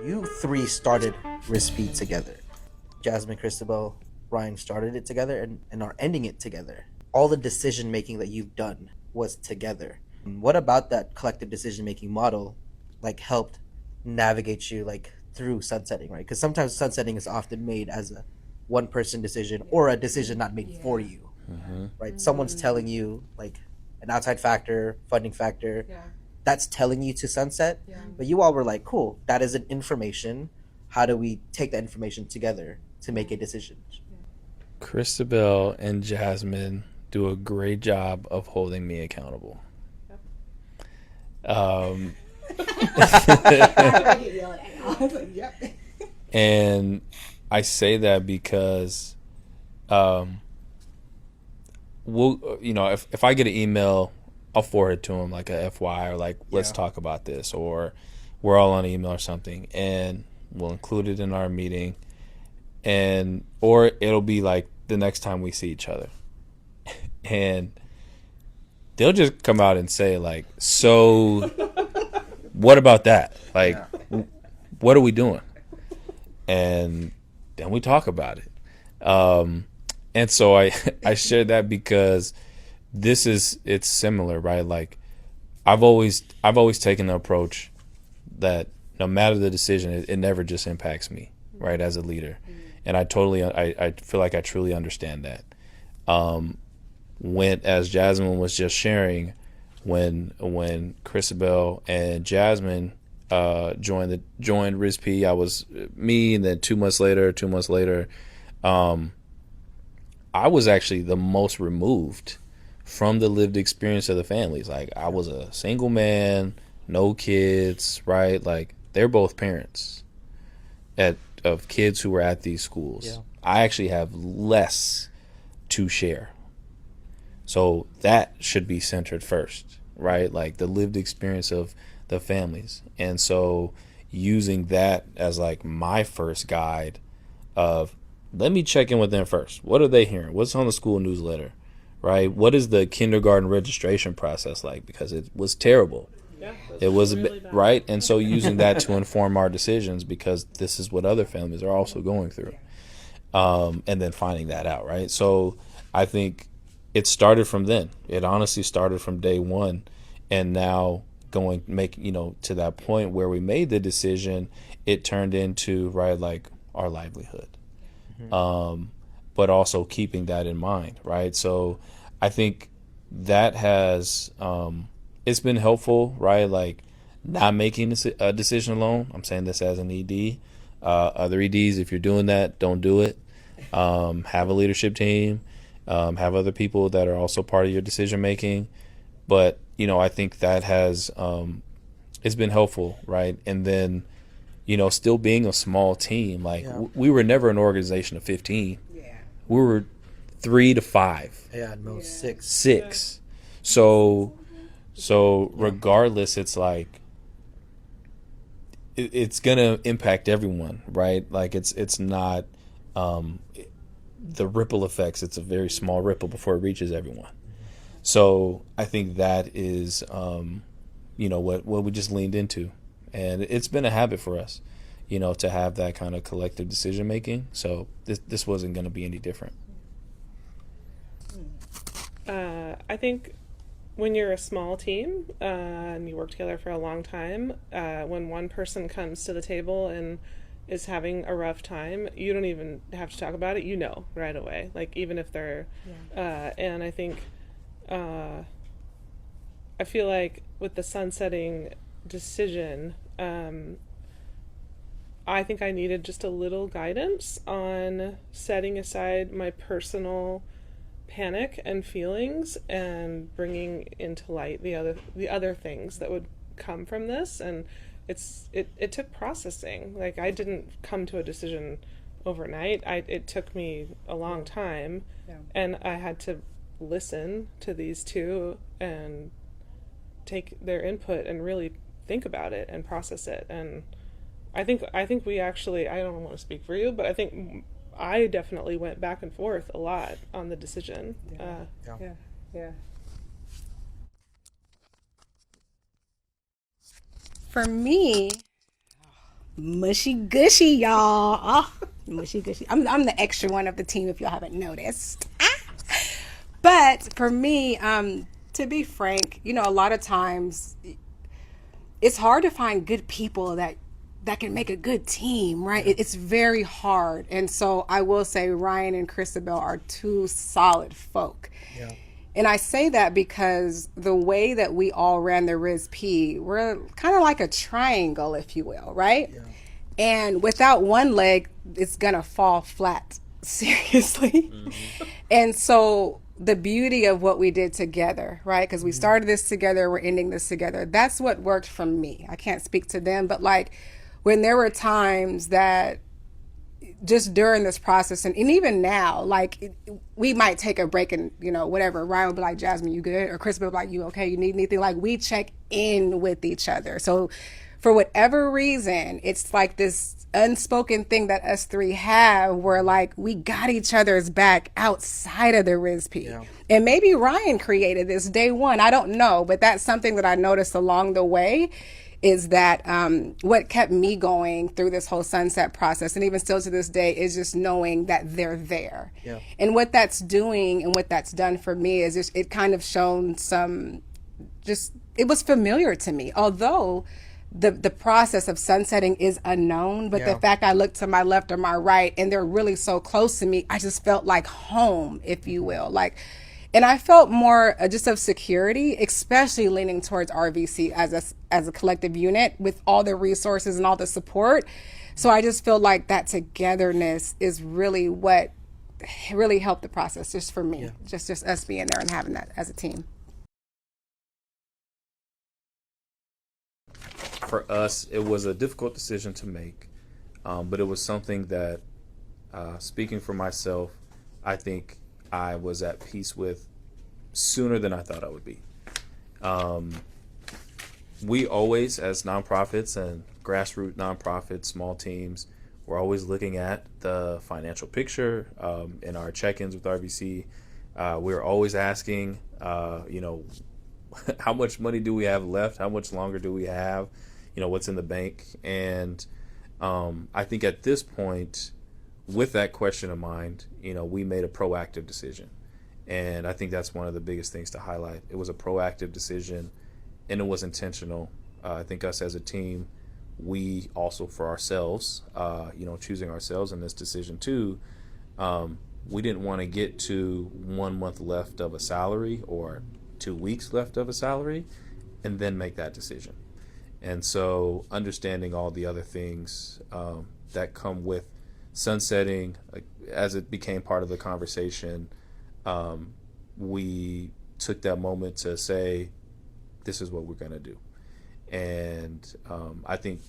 you three started RIZP together. Jasmine, Christabel, Ryan started it together and are ending it together. All the decision making that you've done was together. What about that collective decision making model like helped navigate you like through sunsetting, right? Because sometimes sunsetting is often made as a one person decision or a decision not made for you, right? Someone's telling you like an outside factor, funding factor, that's telling you to sunset. But you all were like, cool, that is an information. How do we take that information together to make a decision? Christabel and Jasmine do a great job of holding me accountable. And I say that because if I get an email, I'll forward it to them like a FY or like let's talk about this, or we're all on email or something, and we'll include it in our meeting, or it'll be like the next time we see each other, and they'll just come out and say like, so what about that? Like, what are we doing? And then we talk about it. And so I shared that because it's similar, right? Like I've always taken the approach that no matter the decision, it never just impacts me, right, as a leader. And I feel like I truly understand that. As Jasmine was just sharing, when Christabel and Jasmine joined RIZP, I was me, and then 2 months later, I was actually the most removed from the lived experience of the families. Like I was a single man, no kids, right? Like they're both parents of kids who were at these schools. Yeah. I actually have less to share. So that should be centered first, right? Like the lived experience of the families. And so using that as like my first guide of let me check in with them first. What are they hearing? What's on the school newsletter, right? What is the kindergarten registration process like? Because it was terrible. Yeah, it was really a bit bad. Right. And so using that to inform our decisions, because this is what other families are also going through. And then finding that out, right? So I think it started from then. It honestly started from day one. And now to that point where we made the decision, it turned into, right, like our livelihood. But also keeping that in mind, right? So I think that has it's been helpful, right? Like not making a decision alone. I'm saying this as an ED. Other EDs, if you're doing that, don't do it. Have a leadership team. Have other people that are also part of your decision making. But I think that has it's been helpful, right? And then still being a small team, like we were never an organization of 15. We were 3 to 5. Yeah, no, 6. 6. So regardless, it's like it's gonna impact everyone, right? Like it's not the ripple effects. It's a very small ripple before it reaches everyone. So I think that is what we just leaned into. And it's been a habit for us, to have that kind of collective decision making. So this wasn't going to be any different. I think when you're a small team and you work together for a long time, when one person comes to the table and is having a rough time, you don't even have to talk about it. Right away. Like even if they're, and I think, I feel like with the sunsetting decision, I think I needed just a little guidance on setting aside my personal panic and feelings and bringing into light the other things that would come from this. And it took processing. Like I didn't come to a decision overnight. It took me a long time, and I had to listen to these two and take their input and really think about it and process it. And I think we actually, I don't want to speak for you, but I think I definitely went back and forth a lot on the decision. Yeah. For me, mushy gushy, y'all. Oh, mushy gushy. I'm the extra one of the team if y'all haven't noticed. But for me, to be frank, a lot of times it's hard to find good people that can make a good team, right? It's very hard. And so I will say Ryan and Christabel are two solid folk. Yeah. And I say that because the way that we all ran the RIZP, we're kind of like a triangle, if you will, right? Yeah. And without one leg, it's going to fall flat, seriously. And so the beauty of what we did together, right? Because we started this together, we're ending this together. That's what worked for me. I can't speak to them, but like when there were times that just during this process and even now, like we might take a break and, whatever. Ryan would be like, Jasmine, you good? Or Chris would be like, you okay? You need anything? Like we check in with each other. So for whatever reason, it's like this unspoken thing that us three have where like we got each other's back outside of the RIZP. Yeah. And maybe Ryan created this day one. I don't know, but that's something that I noticed along the way is that what kept me going through this whole sunset process and even still to this day is just knowing that they're there. Yeah. And what that's doing and what that's done for me is just, it kind of shown some, just, it was familiar to me. Although the process of sunsetting is unknown, but the fact I looked to my left or my right and they're really so close to me, I just felt like home, if you will. Like, and I felt more just of security, especially leaning towards RVC as a collective unit with all the resources and all the support. So I just feel like that togetherness is really what really helped the process, just for me, just us being there and having that as a team. For us, it was a difficult decision to make, but it was something that, speaking for myself, I think I was at peace with sooner than I thought I would be. We always, as nonprofits and grassroots nonprofits, small teams, we're always looking at the financial picture in our check-ins with RVC. We're always asking, how much money do we have left? How much longer do we have? What's in the bank? And I think at this point, with that question in mind, we made a proactive decision. And I think that's one of the biggest things to highlight. It was a proactive decision and it was intentional. I think us as a team, we also for ourselves, choosing ourselves in this decision too, we didn't want to get to 1 month left of a salary or 2 weeks left of a salary and then make that decision. And so understanding all the other things that come with sunsetting, as it became part of the conversation, we took that moment to say, this is what we're going to do. And I think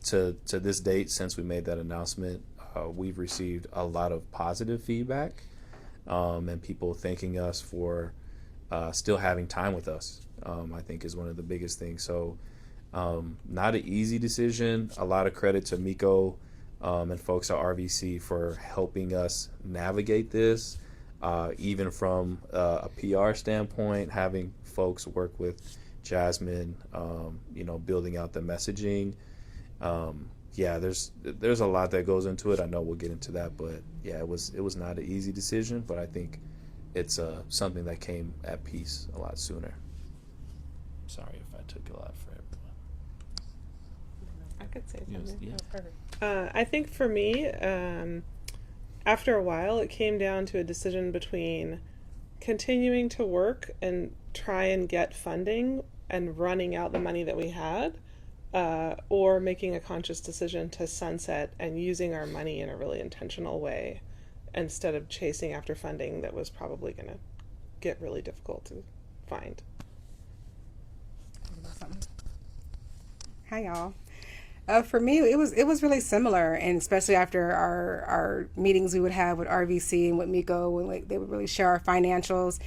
to this date, since we made that announcement, we've received a lot of positive feedback and people thanking us for still having time with us, I think is one of the biggest things. So not an easy decision. A lot of credit to Miko and folks at RVC for helping us navigate this, even from a PR standpoint, having folks work with Jasmine, building out the messaging. There's a lot that goes into it. I know we'll get into that, but it was not an easy decision, but I think it's something that came at peace a lot sooner. Sorry if I took a lot for everyone. I could say something. Yeah. I think for me, after a while, it came down to a decision between continuing to work and try and get funding and running out the money that we had, or making a conscious decision to sunset and using our money in a really intentional way instead of chasing after funding that was probably going to get really difficult to find. Hi, y'all. For me, it was really similar, and especially after our meetings we would have with RVC and with Miko, when they would really share our financials.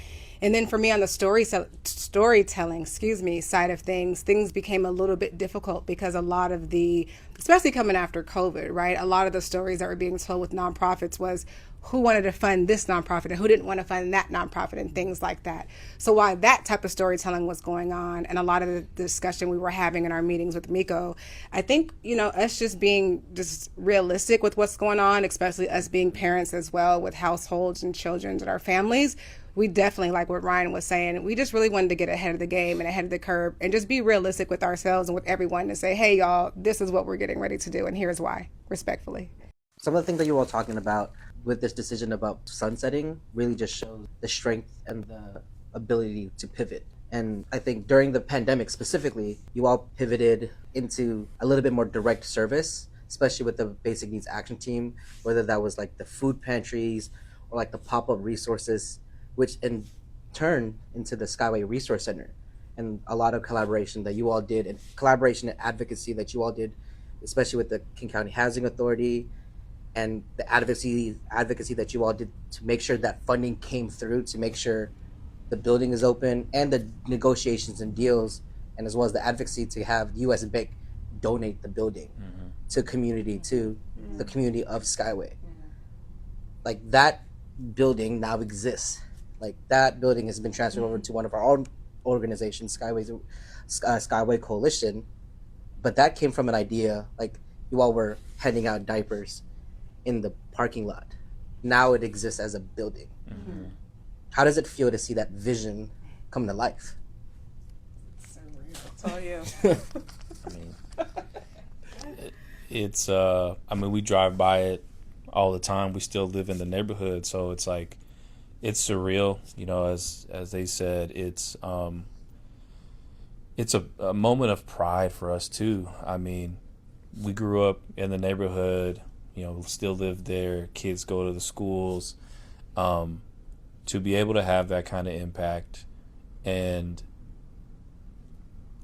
And then for me on the storytelling, side of things became a little bit difficult because a lot of the especially coming after COVID, right? A lot of the stories that were being told with nonprofits was who wanted to fund this nonprofit and who didn't want to fund that nonprofit and things like that. So while that type of storytelling was going on and a lot of the discussion we were having in our meetings with Miko, I think, us just being just realistic with what's going on, especially us being parents as well with households and children and our families, we definitely, like what Ryan was saying, we just really wanted to get ahead of the game and ahead of the curve and just be realistic with ourselves and with everyone to say, hey, y'all, this is what we're getting ready to do and here's why, respectfully. Some of the things that you were all talking about with this decision about sunsetting really just shows the strength and the ability to pivot. And I think during the pandemic specifically, you all pivoted into a little bit more direct service, especially with the Basic Needs Action Team, whether that was like the food pantries or like the pop-up resources, which in turn into the Skyway Resource Center. And a lot of collaboration that you all did, and collaboration and advocacy that you all did, especially with the King County Housing Authority, and the advocacy that you all did to make sure that funding came through, to make sure the building is open, and the negotiations and deals, and as well as the advocacy to have U.S. Bank donate the building to community, to the community of Skyway. Like, that building now exists. Like, that building has been transferred over to one of our own organizations, Skyway Coalition, but that came from an idea, like, you all were handing out diapers in the parking lot. Now it exists as a building. How does it feel to see that vision come to life? So real. It's all you. I mean, we drive by it all the time. We still live in the neighborhood, so it's like, it's surreal, as they said. It's a moment of pride for us too. I mean, we grew up in the neighborhood, still live there, kids go to the schools, to be able to have that kind of impact. And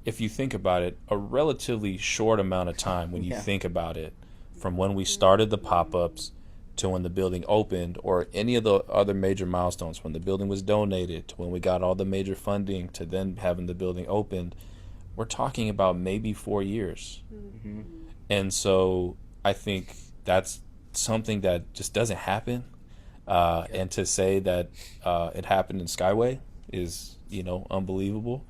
if you think about it, a relatively short amount of time when you think about it, from when we started the pop-ups to when the building opened, or any of the other major milestones, when the building was donated, to when we got all the major funding, to then having the building opened, we're talking about maybe 4 years. And so I think that's something that just doesn't happen. And to say that it happened in Skyway is, unbelievable.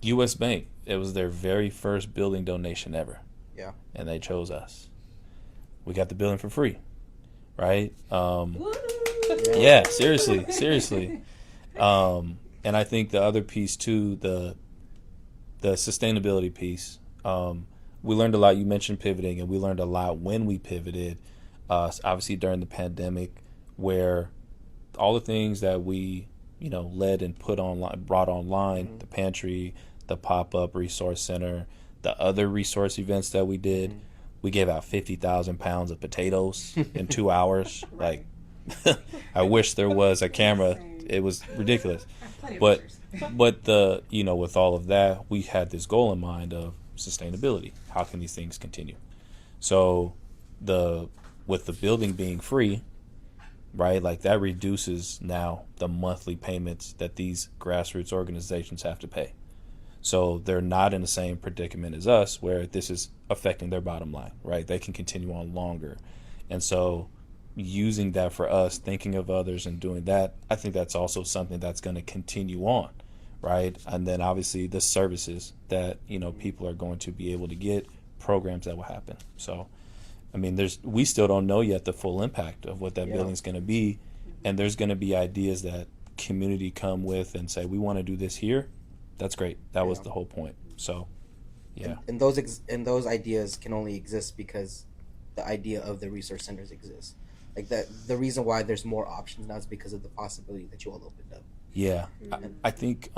U.S. Bank, it was their very first building donation ever. Yeah. And they chose us. We got the building for free, right? Yeah, seriously. And I think the other piece too, the sustainability piece, we learned a lot. You mentioned pivoting, and we learned a lot when we pivoted, obviously during the pandemic, where all the things that we, led and brought online, the pantry, the pop-up resource center, the other resource events that we did, we gave out 50,000 pounds of potatoes in 2 hours. Like, I wish there was a camera. It was ridiculous. But with all of that, we had this goal in mind of sustainability. How can these things continue? So with the building being free, right, like, that reduces now the monthly payments that these grassroots organizations have to pay. So they're not in the same predicament as us, where this is affecting their bottom line, right? They can continue on longer. And so using that for us, thinking of others and doing that, I think that's also something that's going to continue on, right? And then obviously the services that, people are going to be able to get, programs that will happen. So, I mean, we still don't know yet the full impact of what that building's going to be. And there's going to be ideas that community come with and say, we want to do this here. That's great. That was the whole point. So, yeah. And those ideas can only exist because the idea of the resource centers exists. Like, that, the reason why there's more options now is because of the possibility that you all opened up. Yeah. I think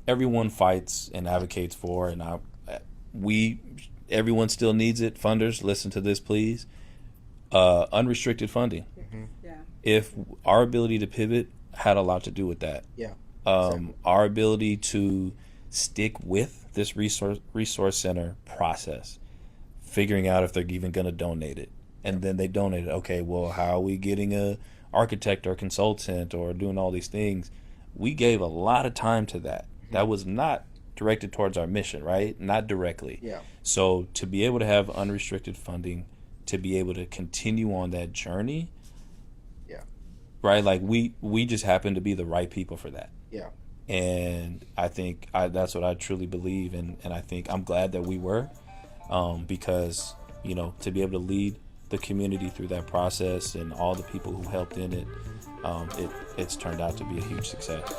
everyone fights and advocates for, and everyone still needs it. Funders, listen to this, please. Unrestricted funding. Yeah. If our ability to pivot had a lot to do with that. Yeah. Exactly. Our ability to stick with this resource center process, figuring out if they're even going to donate it, and then they donate it. Okay, well, how are we getting a architect or consultant or doing all these things? We gave a lot of time to that. That was not directed towards our mission, right? Not directly. Yeah. So to be able to have unrestricted funding, to be able to continue on that journey, Yeah. right? Like we just happen to be the right people for that. Yeah. And I think that's what I truly believe, and I think I'm glad that we were, because, you know, to be able to lead the community through that process and all the people who helped in it, it's turned out to be a huge success.